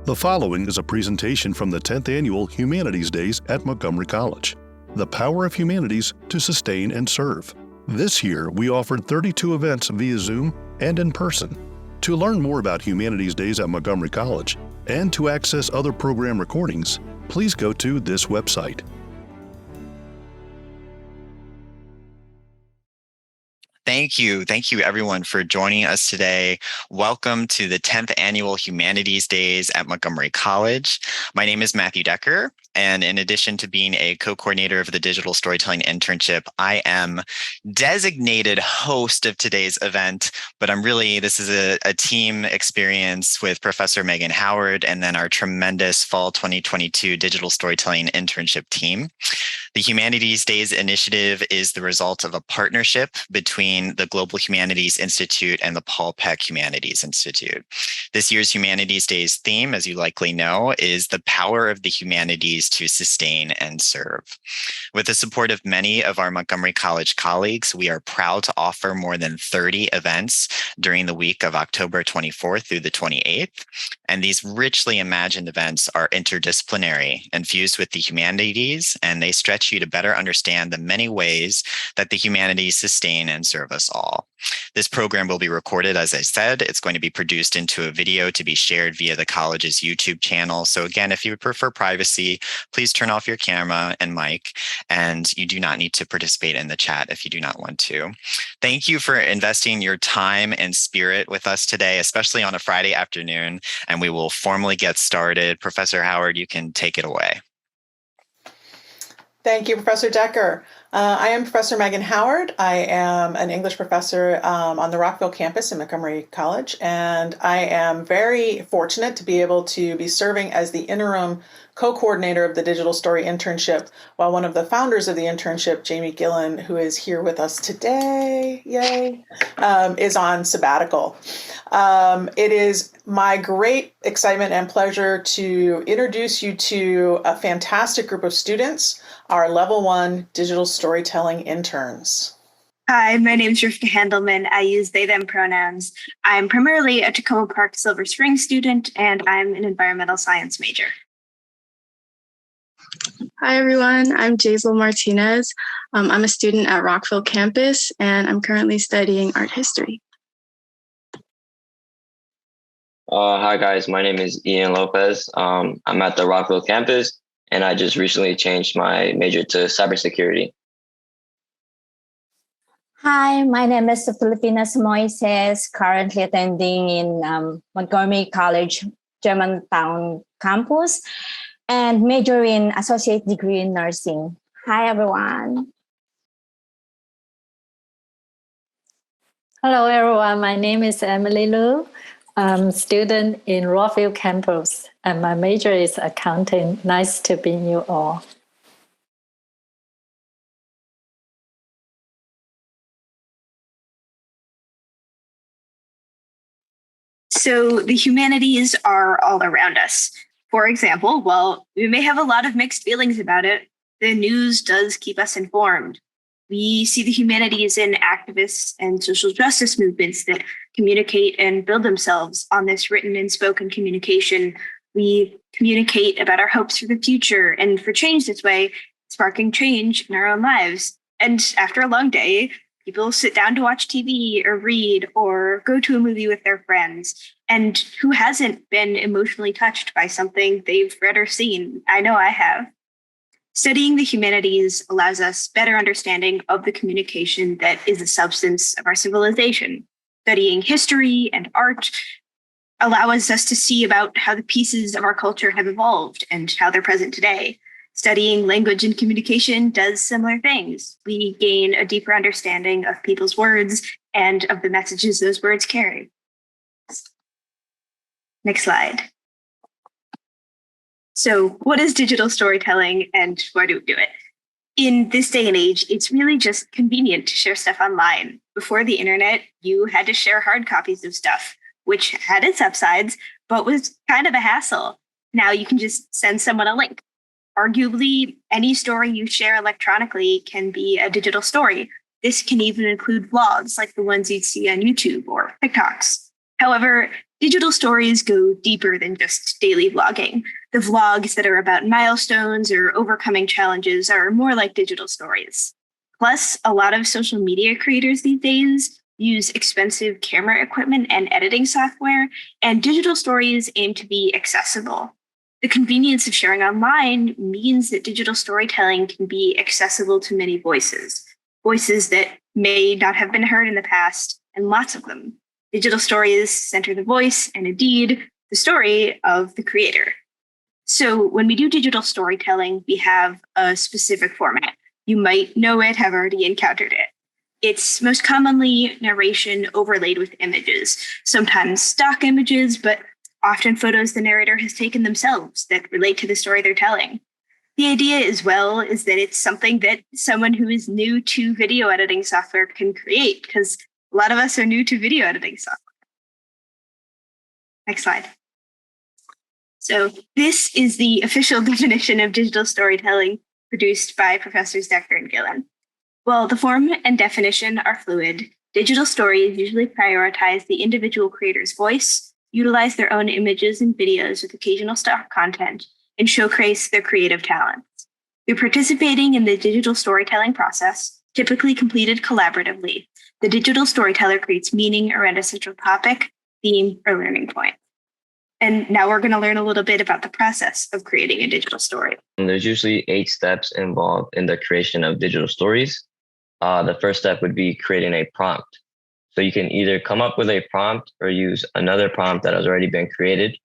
The following is a presentation from the 10th Annual Humanities Days at Montgomery College. The power of humanities to sustain and serve. This year, we offered 32 events via Zoom and in person. To learn more about Humanities Days at Montgomery College and to access other program recordings, please go to this website. Thank you. Thank you, everyone, for joining us today. Welcome to the 10th Annual Humanities Days at Montgomery College. My name is Matthew Decker, and in addition to being a co-coordinator of the Digital Storytelling Internship, I am designated host of today's event, but this is a team experience with Professor Megan Howard and then our tremendous Fall 2022 Digital Storytelling Internship team. The Humanities Days initiative is the result of a partnership between the Global Humanities Institute and the Paul Peck Humanities Institute. This year's Humanities Days theme, as you likely know, is the power of the humanities to sustain and serve. With the support of many of our Montgomery College colleagues, we are proud to offer more than 30 events during the week of October 24th through the 28th. And these richly imagined events are interdisciplinary and fused with the humanities, and they stretch you to better understand the many ways that the humanities sustain and serve us all. This program will be recorded, as I said. It's going to be produced into a video to be shared via the college's YouTube channel. So again, if you prefer privacy, please turn off your camera and mic, and you do not need to participate in the chat if you do not want to. Thank you for investing your time and spirit with us today, especially on a Friday afternoon, and we will formally get started. Professor Howard, you can take it away. Thank you, Professor Decker. I am Professor Megan Howard. I am an English professor on the Rockville campus in Montgomery College, and I am very fortunate to be able to be serving as the interim co-coordinator of the Digital Story Internship, while one of the founders of the internship, Jamie Gillen, who is here with us today, yay, is on sabbatical. It is my great excitement and pleasure to introduce you to a fantastic group of students, our Level One Digital Storytelling Interns. Hi, my name is Rivka Handelman. I use they, them pronouns. I'm primarily a Tacoma Park Silver Spring student, and I'm an environmental science major. Hi, everyone. I'm Jaisal Martinez. I'm a student at Rockville campus, and I'm currently studying art history. Hi, guys. My name is Ian Lopez. I'm at the Rockville campus, and I just recently changed my major to cybersecurity. Hi, my name is Filipinas Moises, currently attending in Montgomery College, Germantown campus, and major in associate degree in nursing. Hi, everyone. Hello, everyone. My name is Emily Liu. I'm a student in Rockville campus, and my major is accounting. Nice to meet you all. So the humanities are all around us. For example, while we may have a lot of mixed feelings about it, the news does keep us informed. We see the humanities in activists and social justice movements that communicate and build themselves on this written and spoken communication. We communicate about our hopes for the future and for change this way, sparking change in our own lives. And after a long day, people sit down to watch TV or read or go to a movie with their friends. And who hasn't been emotionally touched by something they've read or seen? I know I have. Studying the humanities allows us better understanding of the communication that is the substance of our civilization. Studying history and art allows us to see about how the pieces of our culture have evolved and how they're present today. Studying language and communication does similar things. We gain a deeper understanding of people's words and of the messages those words carry. Next slide. So what is digital storytelling and why do we do it? In this day and age, it's really just convenient to share stuff online. Before the internet, you had to share hard copies of stuff, which had its upsides, but was kind of a hassle. Now you can just send someone a link. Arguably, any story you share electronically can be a digital story. This can even include vlogs like the ones you'd see on YouTube or TikToks. However, Digital stories go deeper than just daily vlogging. The vlogs that are about milestones or overcoming challenges are more like digital stories. Plus, a lot of social media creators these days use expensive camera equipment and editing software, and digital stories aim to be accessible. The convenience of sharing online means that digital storytelling can be accessible to many voices that may not have been heard in the past, and lots of them. Digital stories center the voice and indeed the story of the creator. So when we do digital storytelling, we have a specific format. You might know it, have already encountered it. It's most commonly narration overlaid with images, sometimes stock images, but often photos the narrator has taken themselves that relate to the story they're telling. The idea as well is that it's something that someone who is new to video editing software can create, because a lot of us are new to video editing software. Next slide. So this is the official definition of digital storytelling produced by Professors Decker and Gillen. While the form and definition are fluid, digital stories usually prioritize the individual creator's voice, utilize their own images and videos with occasional stock content, and showcase their creative talents. Through participating in the digital storytelling process, typically completed collaboratively, the digital storyteller creates meaning around a central topic, theme, or learning point. And now we're going to learn a little bit about the process of creating a digital story. There's usually 8 steps involved in the creation of digital stories. The first step would be creating a prompt. So you can either come up with a prompt or use another prompt that has already been created.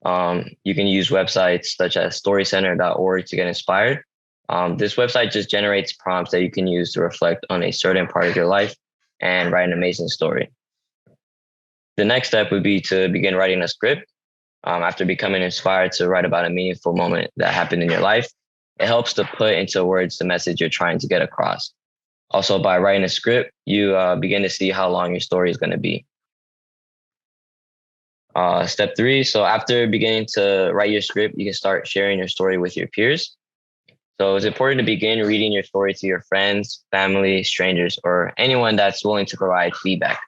You can use websites such as storycenter.org to get inspired. This website just generates prompts that you can use to reflect on a certain part of your life and write an amazing story. The next step would be to begin writing a script. After becoming inspired to write about a meaningful moment that happened in your life, it helps to put into words the message you're trying to get across. Also, by writing a script, you begin to see how long your story is going to be. Step 3, so after beginning to write your script, you can start sharing your story with your peers. So it's important to begin reading your story to your friends, family, strangers, or anyone that's willing to provide feedback.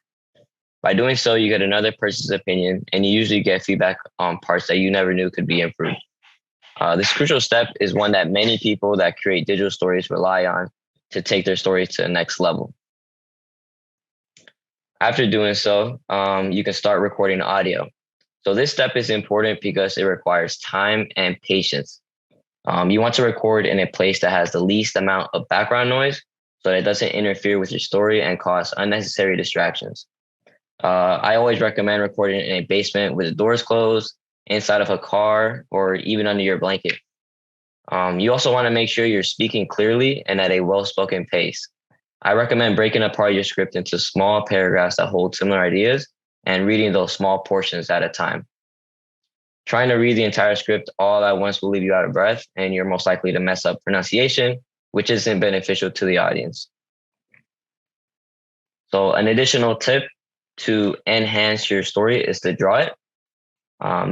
By doing so, you get another person's opinion, and you usually get feedback on parts that you never knew could be improved. This crucial step is one that many people that create digital stories rely on to take their story to the next level. After doing so, you can start recording audio. So this step is important because it requires time and patience. You want to record in a place that has the least amount of background noise so that it doesn't interfere with your story and cause unnecessary distractions. I always recommend recording in a basement with the doors closed, inside of a car, or even under your blanket. You also want to make sure you're speaking clearly and at a well-spoken pace. I recommend breaking apart your script into small paragraphs that hold similar ideas and reading those small portions at a time. Trying to read the entire script all at once will leave you out of breath, and you're most likely to mess up pronunciation, which isn't beneficial to the audience. So an additional tip to enhance your story is to draw it.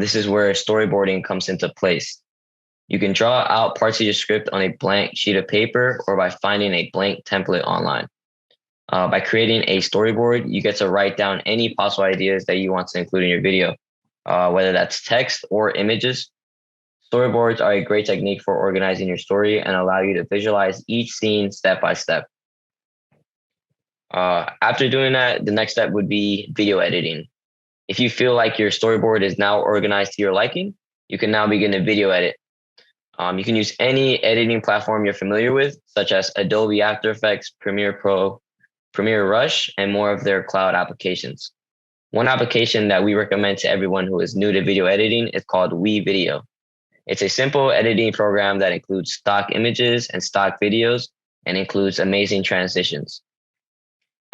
This is where storyboarding comes into place. You can draw out parts of your script on a blank sheet of paper or by finding a blank template online. By creating a storyboard, you get to write down any possible ideas that you want to include in your video, whether that's text or images. Storyboards are a great technique for organizing your story and allow you to visualize each scene step by step. After doing that, the next step would be video editing. If you feel like your storyboard is now organized to your liking, you can now begin to video edit. You can use any editing platform you're familiar with, such as Adobe After Effects, Premiere Pro, Premiere Rush, and more of their cloud applications. One application that we recommend to everyone who is new to video editing is called WeVideo. It's a simple editing program that includes stock images and stock videos and includes amazing transitions.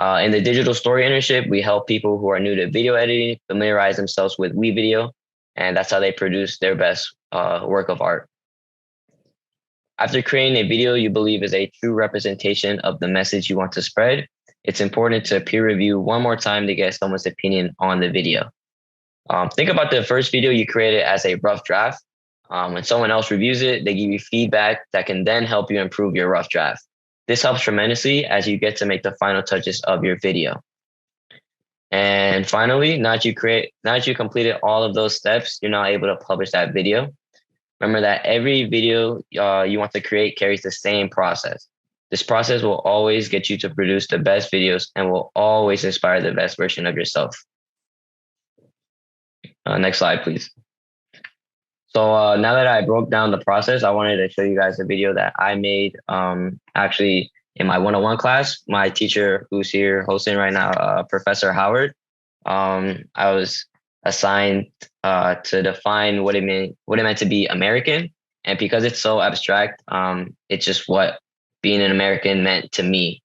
In the Digital Story Internship, we help people who are new to video editing familiarize themselves with WeVideo, and that's how they produce their best work of art. After creating a video you believe is a true representation of the message you want to spread, it's important to peer review one more time to get someone's opinion on the video. Think about the first video you created as a rough draft. When someone else reviews it, they give you feedback that can then help you improve your rough draft. This helps tremendously as you get to make the final touches of your video. And finally, now that you completed all of those steps, you're now able to publish that video. Remember that every video you want to create carries the same process. This process will always get you to produce the best videos and will always inspire the best version of yourself. Next slide, please. So now that I broke down the process, I wanted to show you guys a video that I made actually in my 101 class. My teacher, who's here hosting right now, Professor Howard, I was assigned to define what it meant to be American. And because it's so abstract, it's just what being an American meant to me.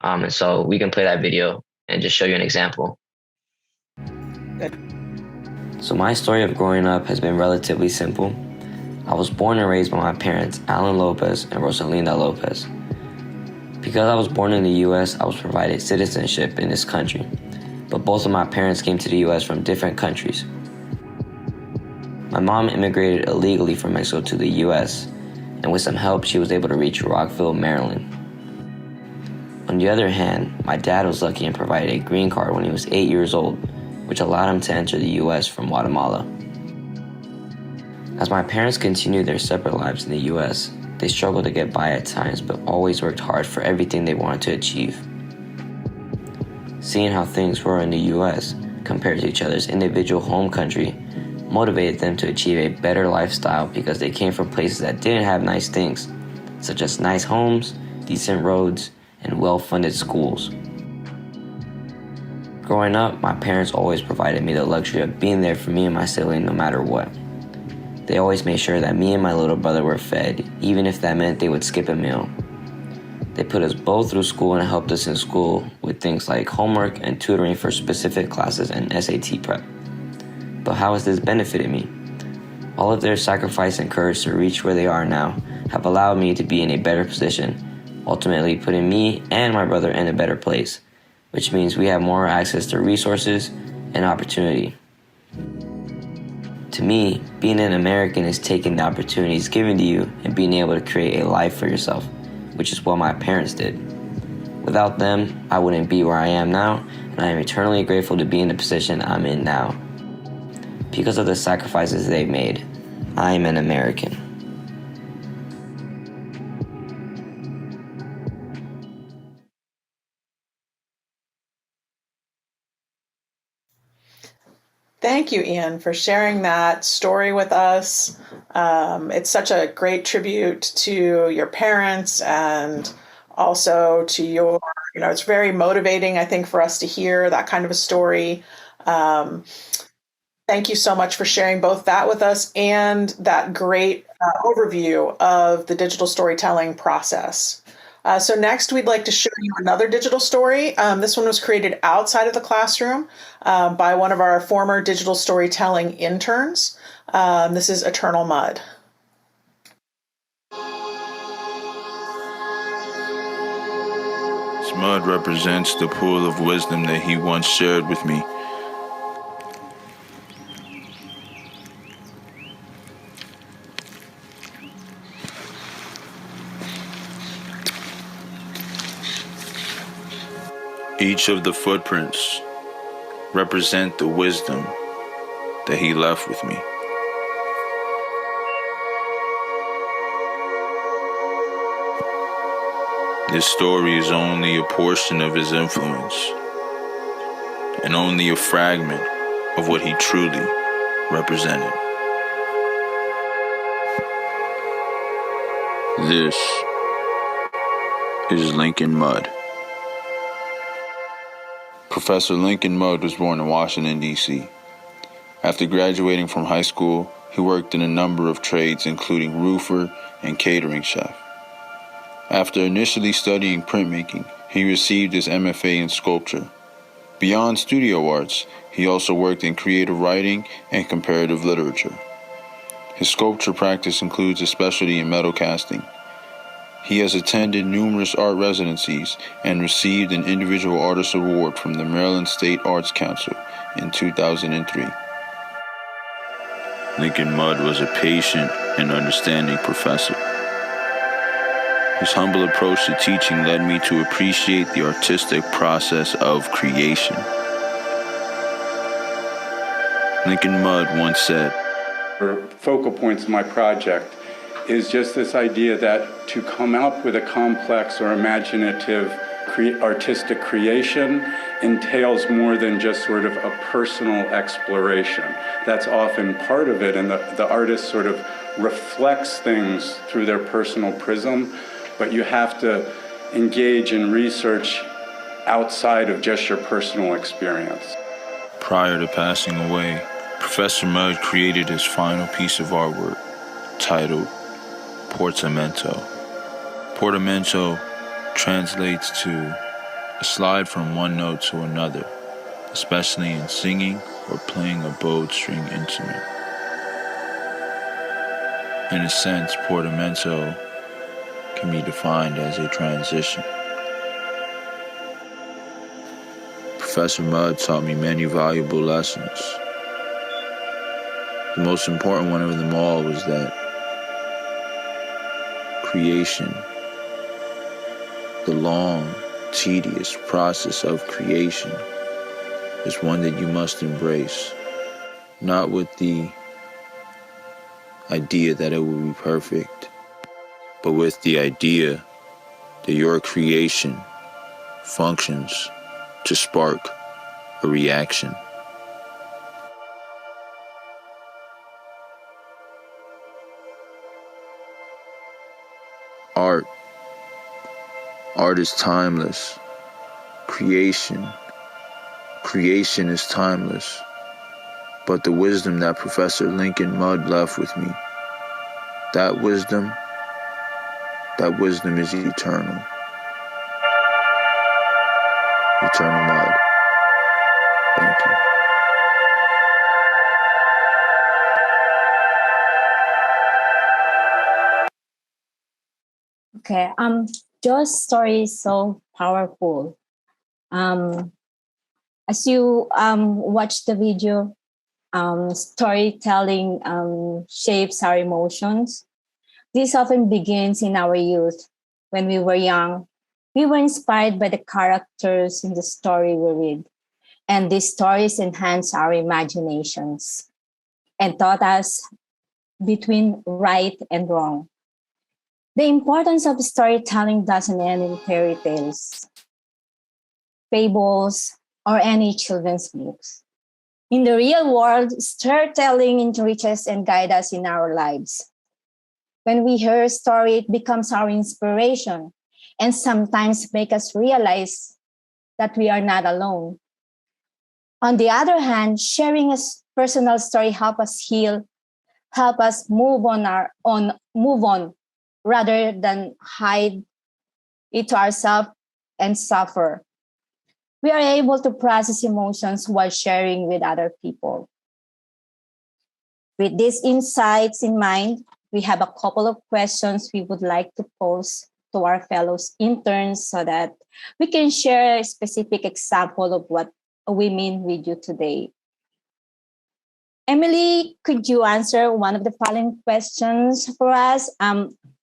And so we can play that video and just show you an example. Good. So my story of growing up has been relatively simple. I was born and raised by my parents, Alan Lopez and Rosalinda Lopez. Because I was born in the U.S., I was provided citizenship in this country, but both of my parents came to the U.S. from different countries. My mom immigrated illegally from Mexico to the U.S., and with some help, she was able to reach Rockville, Maryland. On the other hand, my dad was lucky and provided a green card when he was 8 years old, which allowed him to enter the U.S. from Guatemala. As my parents continued their separate lives in the U.S., they struggled to get by at times, but always worked hard for everything they wanted to achieve. Seeing how things were in the U.S. compared to each other's individual home country motivated them to achieve a better lifestyle because they came from places that didn't have nice things, such as nice homes, decent roads, and well-funded schools. Growing up, my parents always provided me the luxury of being there for me and my sibling no matter what. They always made sure that me and my little brother were fed, even if that meant they would skip a meal. They put us both through school and helped us in school with things like homework and tutoring for specific classes and SAT prep. But how has this benefited me? All of their sacrifice and courage to reach where they are now have allowed me to be in a better position, ultimately putting me and my brother in a better place, which means we have more access to resources and opportunity. To me, being an American is taking the opportunities given to you and being able to create a life for yourself, which is what my parents did. Without them, I wouldn't be where I am now, and I am eternally grateful to be in the position I'm in now. Because of the sacrifices they've made, I am an American. Thank you, Ian, for sharing that story with us. It's such a great tribute to your parents and also to your, it's very motivating, I think, for us to hear that kind of a story. Thank you so much for sharing both that with us and that great overview of the digital storytelling process. So next, we'd like to show you another digital story. This one was created outside of the classroom by one of our former digital storytelling interns. This is Eternal Mud. This mud represents the pool of wisdom that he once shared with me. Each of the footprints represent the wisdom that he left with me. This story is only a portion of his influence and only a fragment of what he truly represented. This is Lincoln Mudd. Professor Lincoln Mudd was born in Washington, D.C. After graduating from high school, he worked in a number of trades, including roofer and catering chef. After initially studying printmaking, he received his MFA in sculpture. Beyond studio arts, he also worked in creative writing and comparative literature. His sculpture practice includes a specialty in metal casting. He has attended numerous art residencies and received an Individual Artist Award from the Maryland State Arts Council in 2003. Lincoln Mudd was a patient and understanding professor. His humble approach to teaching led me to appreciate the artistic process of creation. Lincoln Mudd once said, focal points of my project is just this idea that to come up with a complex or imaginative artistic creation entails more than just sort of a personal exploration. That's often part of it, and the artist sort of reflects things through their personal prism, but you have to engage in research outside of just your personal experience. Prior to passing away, Professor Mudd created his final piece of artwork titled Portamento. Portamento translates to a slide from one note to another, especially in singing or playing a bowed string instrument. In a sense, portamento can be defined as a transition. Professor Mudd taught me many valuable lessons. The most important one of them all was that creation, the long, tedious process of creation, is one that you must embrace, not with the idea that it will be perfect, but with the idea that your creation functions to spark a reaction. Art is timeless. Creation is timeless. But the wisdom that Professor Lincoln Mudd left with me, that wisdom is eternal. Eternal Mudd. Thank you. Okay. Joe's story is so powerful. As you watch the video, storytelling shapes our emotions. This often begins in our youth. When we were young, we were inspired by the characters in the story we read. And these stories enhance our imaginations and taught us between right and wrong. The importance of storytelling doesn't end in fairy tales, fables, or any children's books. In the real world, storytelling enriches and guides us in our lives. When we hear a story, it becomes our inspiration and sometimes make us realize that we are not alone. On the other hand, sharing a personal story help us heal, help us move on rather than hide it to ourselves and suffer. We are able to process emotions while sharing with other people. With these insights in mind, we have a couple of questions we would like to pose to our fellow interns so that we can share a specific example of what we mean with you today. Emily, could you answer one of the following questions for us?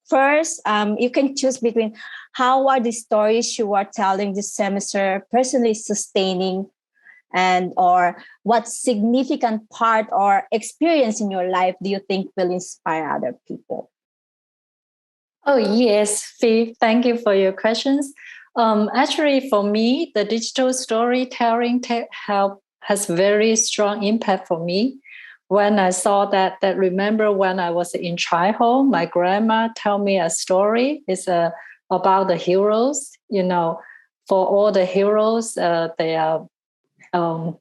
First, you can choose between how are the stories you are telling this semester personally sustaining, and or what significant part or experience in your life do you think will inspire other people? Oh, yes, Fee, thank you for your questions. Actually, for me, the digital storytelling has very strong impact for me. When I saw that remember when I was in childhood, my grandma told me a story. It's about the heroes. You know, for all the heroes, they are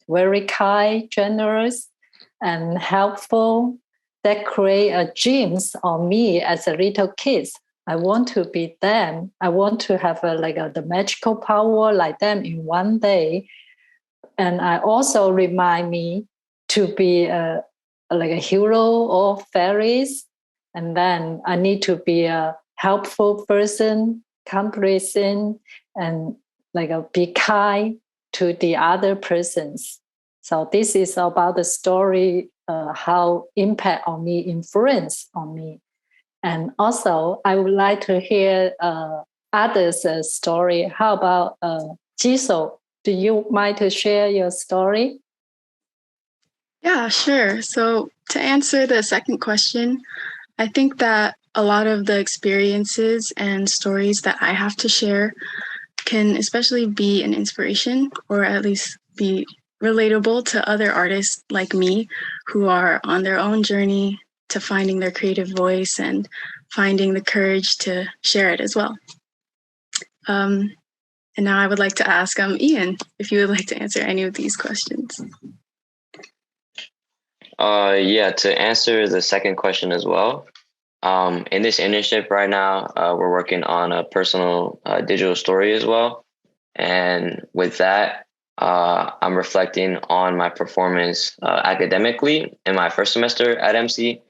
very kind, generous, and helpful. That create a dreams on me as a little kid. I want to be them. I want to have the magical power like them in one day. And I also remind me to be like a hero or fairies. And then I need to be a helpful person, complacent, and be kind to the other persons. So this is about the story, how impact on me, influence on me. And also, I would like to hear others' story. How about Jisoo? Do you mind to share your story? Yeah, sure. So, to answer the second question, I think that a lot of the experiences and stories that I have to share can especially be an inspiration or at least be relatable to other artists like me who are on their own journey to finding their creative voice and finding the courage to share it as well. Um, and now I would like to ask Ian if you would like to answer any of these questions. Yeah, to answer the second question as well. In this internship right now, we're working on a personal digital story as well. And with that, I'm reflecting on my performance academically in my first semester at MC.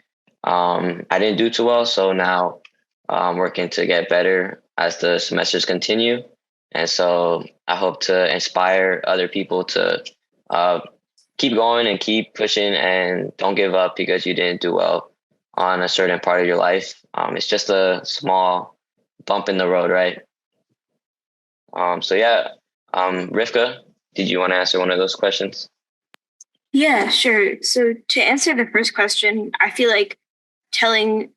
I didn't do too well, so now I'm working to get better as the semesters continue. And so I hope to inspire other people to uh, keep going and keep pushing and don't give up because you didn't do well on a certain part of your life. It's just a small bump in the road, right? So yeah, Rivka, did you want to answer one of those questions? Yeah, sure. So to answer the first question, I feel like telling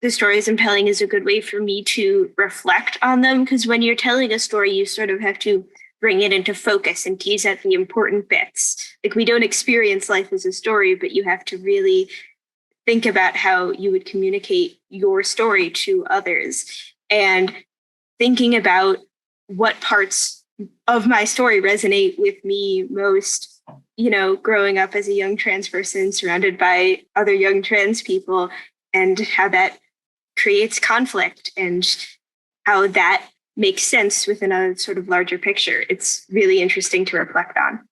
the stories I'm telling is a good way for me to reflect on them, because when you're telling a story, you sort of have to bring it into focus and tease out the important bits. Like, we don't experience life as a story, but you have to really think about how you would communicate your story to others, and thinking about what parts of my story resonate with me most. You know, growing up as a young trans person surrounded by other young trans people, and how that creates conflict and how that makes sense within a sort of larger picture. It's really interesting to reflect on.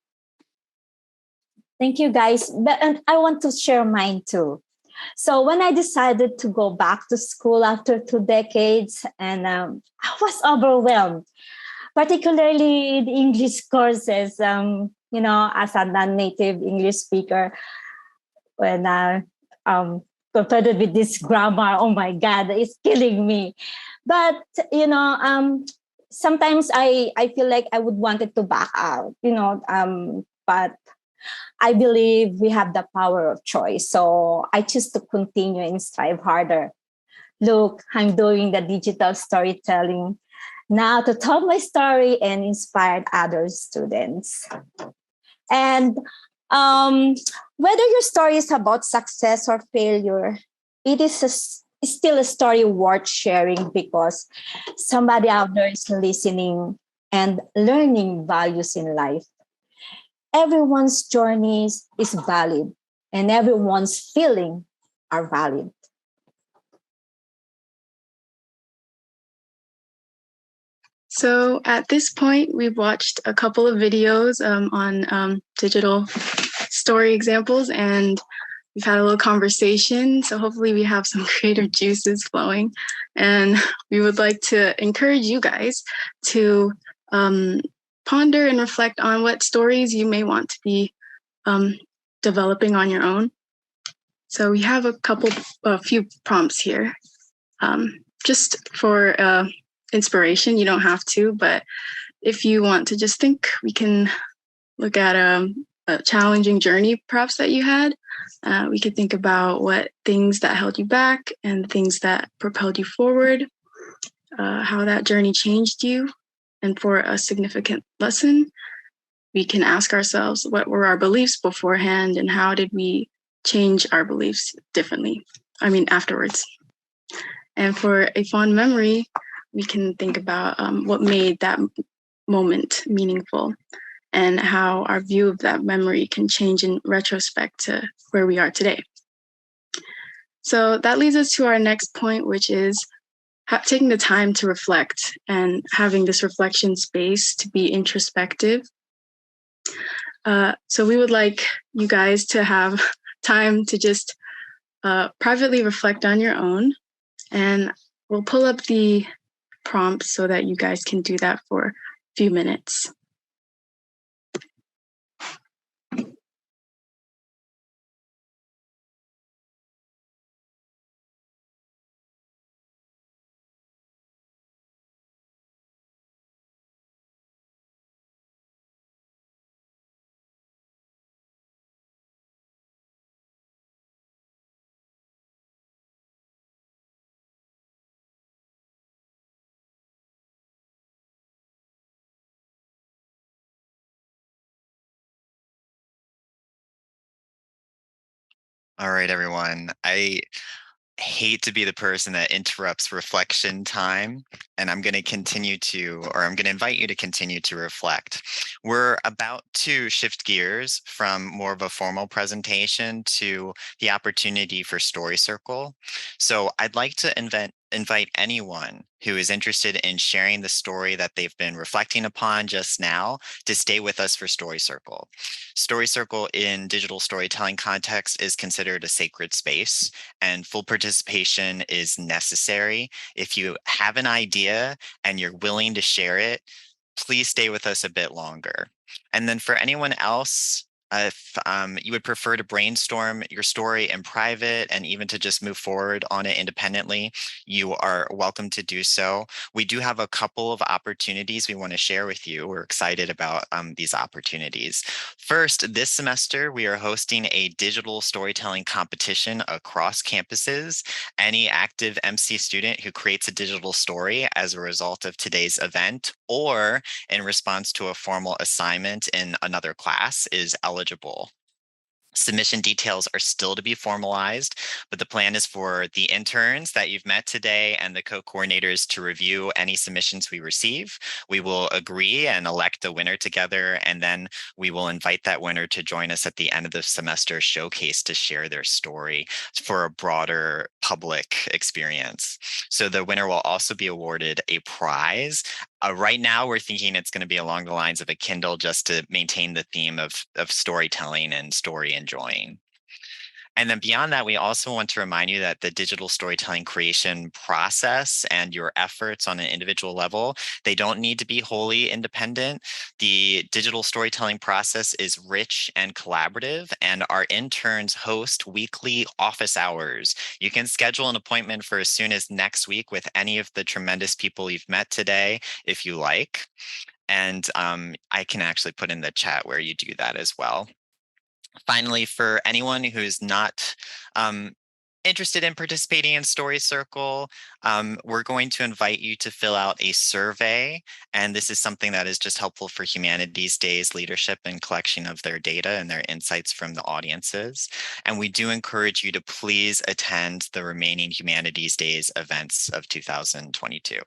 Thank you, guys. But and I want to share mine too. So when I decided to go back to school after 2 decades, and I was overwhelmed, particularly the English courses. As a non-native English speaker, when confronted with this grammar, oh my God, it's killing me. But sometimes I feel like I would want it to back out. But I believe we have the power of choice. So I choose to continue and strive harder. Look, I'm doing the digital storytelling now to tell my story and inspire other students. And um, whether your story is about success or failure, it is still a story worth sharing because somebody out there is listening and learning values in life. Everyone's journey is valid and everyone's feeling are valid. So at this point, we've watched a couple of videos on digital story examples, and we've had a little conversation. So hopefully we have some creative juices flowing. And we would like to encourage you guys to ponder and reflect on what stories you may want to be developing on your own. So we have a few prompts here. Just for inspiration, you don't have to, but if you want to just think, we can look at a challenging journey perhaps that you had. We could think about what things that held you back and things that propelled you forward, how that journey changed you. And for a significant lesson, we can ask ourselves, what were our beliefs beforehand and how did we change our beliefs afterwards. And for a fond memory, we can think about what made that moment meaningful and how our view of that memory can change in retrospect to where we are today. So that leads us to our next point, which is taking the time to reflect and having this reflection space to be introspective. So we would like you guys to have time to just privately reflect on your own. And we'll pull up the prompts so that you guys can do that for a few minutes. All right, everyone. I hate to be the person that interrupts reflection time, and I'm going to invite you to continue to reflect. We're about to shift gears from more of a formal presentation to the opportunity for Story Circle. So I'd like to invite anyone who is interested in sharing the story that they've been reflecting upon just now to stay with us for Story Circle. Story Circle in digital storytelling context is considered a sacred space, and full participation is necessary. If you have an idea and you're willing to share it, please stay with us a bit longer. And then for anyone else, if you would prefer to brainstorm your story in private and even to just move forward on it independently, you are welcome to do so. We do have a couple of opportunities we want to share with you. We're excited about these opportunities. First, this semester, we are hosting a digital storytelling competition across campuses. Any active MC student who creates a digital story as a result of today's event or in response to a formal assignment in another class is eligible. Submission details are still to be formalized, but the plan is for the interns that you've met today and the co-coordinators to review any submissions we receive. We will agree and elect a winner together, and then we will invite that winner to join us at the end of the semester showcase to share their story for a broader public experience. So the winner will also be awarded a prize. Right now, we're thinking it's going to be along the lines of a Kindle just to maintain the theme of storytelling and story enjoying. And then beyond that, we also want to remind you that the digital storytelling creation process and your efforts on an individual level, they don't need to be wholly independent. The digital storytelling process is rich and collaborative, and our interns host weekly office hours. You can schedule an appointment for as soon as next week with any of the tremendous people you've met today, if you like. And I can actually put in the chat where you do that as well. Finally, for anyone who's not interested in participating in Story Circle, we're going to invite you to fill out a survey. And this is something that is just helpful for Humanities Days leadership and collection of their data and their insights from the audiences. And we do encourage you to please attend the remaining Humanities Days events of 2022.